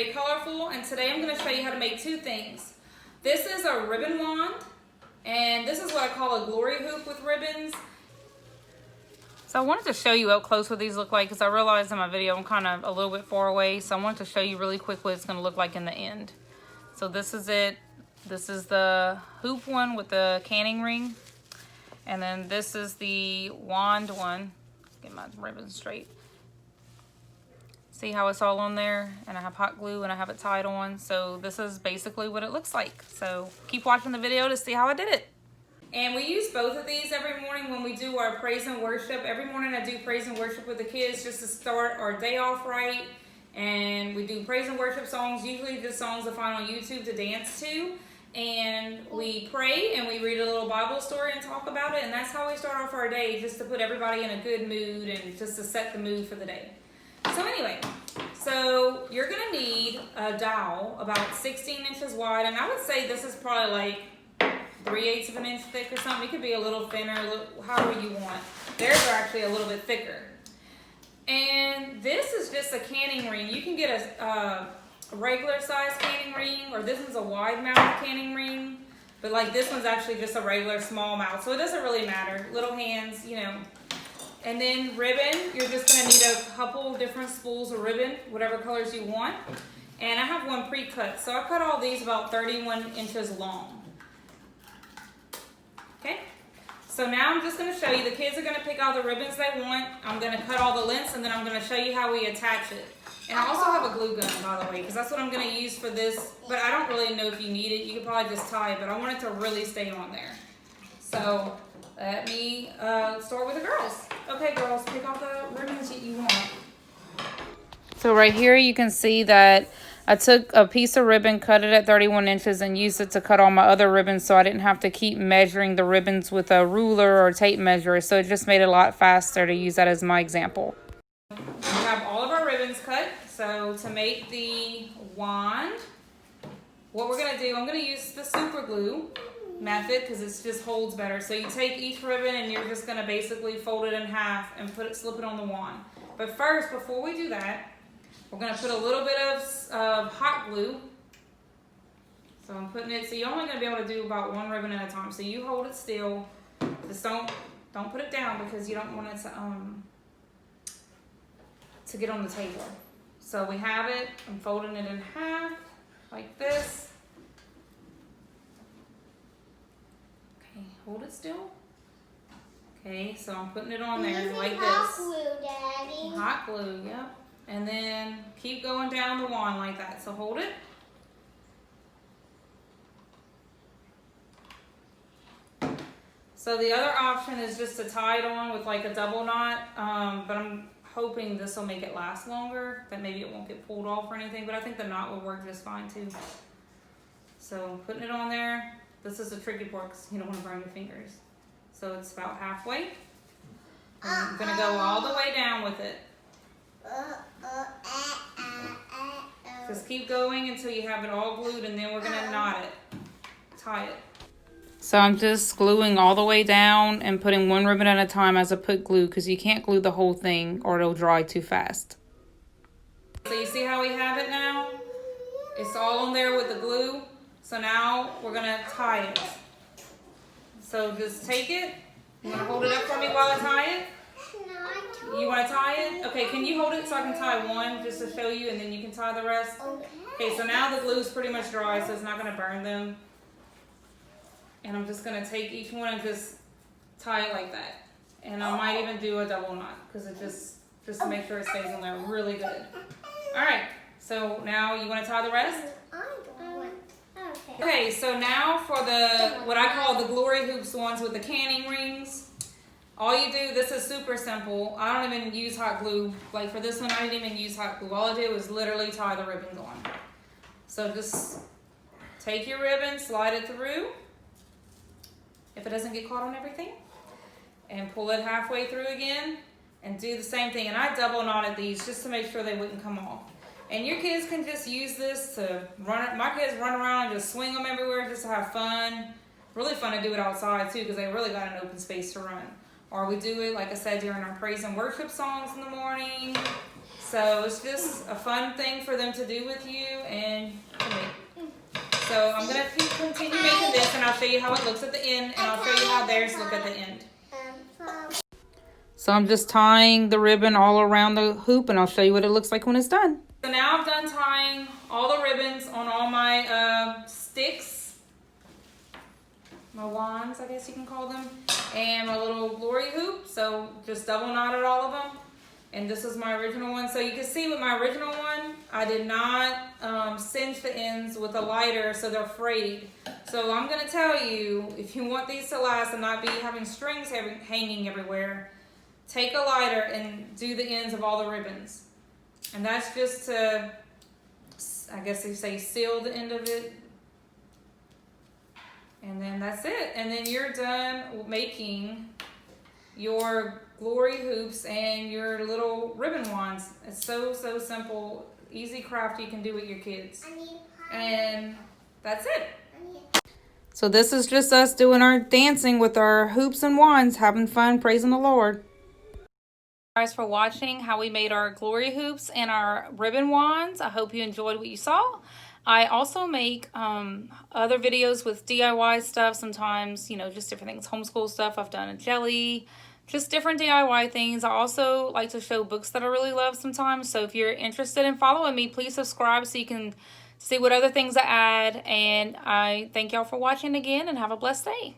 very colorful, and today I'm going to show you how to make two things. This is a ribbon wand, and this is what I call a glory hoop with ribbons. So I wanted to show you up close what these look like because I realized in my video I'm kind of a little bit far away, so I wanted to show you really quick what it's going to look like in the end. So this is it. This is the hoop one with the canning ring, and then this is the wand one. Get my ribbon straight. See how it's all on there, and I have hot glue and I have it tied on. So this is basically what it looks like. So keep watching the video to see how I did it. And we use both of these every morning when we do our praise and worship. Every morning I do praise and worship with the kids just to start our day off right. And we do praise and worship songs, usually just songs I find on YouTube to dance to. And we pray and we read a little Bible story and talk about it. And that's how we start off our day, just to put everybody in a good mood and just to set the mood for the day. So anyway, so you're going to need a dowel about 16 inches wide. And I would say this is probably like 3/8 of an inch thick or something. It could be a little thinner, however you want. Theirs are actually a little bit thicker. And this is just a canning ring. You can get a regular size canning ring, or this one's a wide mouth canning ring. But like this one's actually just a regular small mouth. So it doesn't really matter. Little hands, you know. And then ribbon, you're just going to need a couple different spools of ribbon, whatever colors you want. And I have one pre-cut. So I cut all these about 31 inches long. Okay? So now I'm just going to show you. The kids are going to pick all the ribbons they want. I'm going to cut all the lengths, and then I'm going to show you how we attach it. And I also have a glue gun, by the way, because that's what I'm going to use for this. But I don't really know if you need it. You could probably just tie it, but I want it to really stay on there. So let me start with the girls. Okay, girls, pick out the ribbons that you want. So right here you can see that I took a piece of ribbon, cut it at 31 inches, and used it to cut all my other ribbons so I didn't have to keep measuring the ribbons with a ruler or tape measure. So it just made it a lot faster to use that as my example. We have all of our ribbons cut. So to make the wand, what we're going to do, I'm going to use the super glue method because it just holds better. So you take each ribbon and you're just going to basically fold it in half and slip it on the wand. But first, before we do that, we're going to put a little bit of hot glue. So I'm putting it, so you're only going to be able to do about one ribbon at a time. So you hold it still. Just don't put it down because you don't want it to get on the table. So we have it. I'm folding it in half like this. Okay, hold it still. Okay, so I'm putting it on there like this. Hot glue, Daddy. Hot glue, yep. And then keep going down the wand like that. So hold it. So the other option is just to tie it on with like a double knot, but I'm hoping this will make it last longer, that maybe it won't get pulled off or anything, but I think the knot will work just fine too. So putting it on there. This is the tricky part because you don't want to burn your fingers. So it's about halfway. I'm going to go all the way down with it. Just keep going until you have it all glued, and then we're going to knot it, tie it. So I'm just gluing all the way down and putting one ribbon at a time as I put glue because you can't glue the whole thing or it'll dry too fast. So you see how we have it now? It's all on there with the glue. So now we're going to tie it. So just take it. You want to hold it up for me while I tie it? You want to tie it? Okay, can you hold it so I can tie one just to show you, and then you can tie the rest? Okay, so now the glue is pretty much dry, so it's not going to burn them. And I'm just going to take each one and just tie it like that. And I might even do a double knot because it just to make sure it stays on there really good. All right, so now you want to tie the rest? Okay, so now for the what I call the glory hoops, the ones with the canning rings. All you do, this is super simple. I don't even use hot glue. Like for this one, I didn't even use hot glue. All I did was literally tie the ribbons on. So just take your ribbon, slide it through, if it doesn't get caught on everything, and pull it halfway through again, and do the same thing. And I double knotted these just to make sure they wouldn't come off. And your kids can just use this to run. My kids run around and just swing them everywhere just to have fun. Really fun to do it outside too because they really got an open space to run. or we do it, like I said, during our praise and worship songs in the morning. So it's just a fun thing for them to do with you and to me. So I'm going to continue making this, and I'll show you how it looks at the end, and I'll show you how theirs look at the end. So I'm just tying the ribbon all around the hoop, and I'll show you what it looks like when it's done. So now I've done tying all the ribbons on all my sticks, my wands, I guess you can call them, and my little glory hoop. So just double knotted all of them. And this is my original one. So you can see with my original one, I did not cinch the ends with a lighter so they're frayed. So I'm gonna tell you, if you want these to last and not be having strings hanging everywhere, take a lighter and do the ends of all the ribbons. And that's just to, I guess they say, seal the end of it. And then that's it. And then you're done making your glory hoops and your little ribbon wands. It's so simple, easy craft you can do with your kids. And that's it. So this is just us doing our dancing with our hoops and wands, having fun, praising the Lord. Guys, for watching how we made our glory hoops and our ribbon wands. I hope you enjoyed what you saw. I also make other videos with DIY stuff sometimes, you know, just different things, homeschool stuff. I've done a jelly, just different DIY things. I also like to show books that I really love sometimes. So if you're interested in following me, please subscribe so you can see what other things I add. And I thank y'all for watching again, and have a blessed day.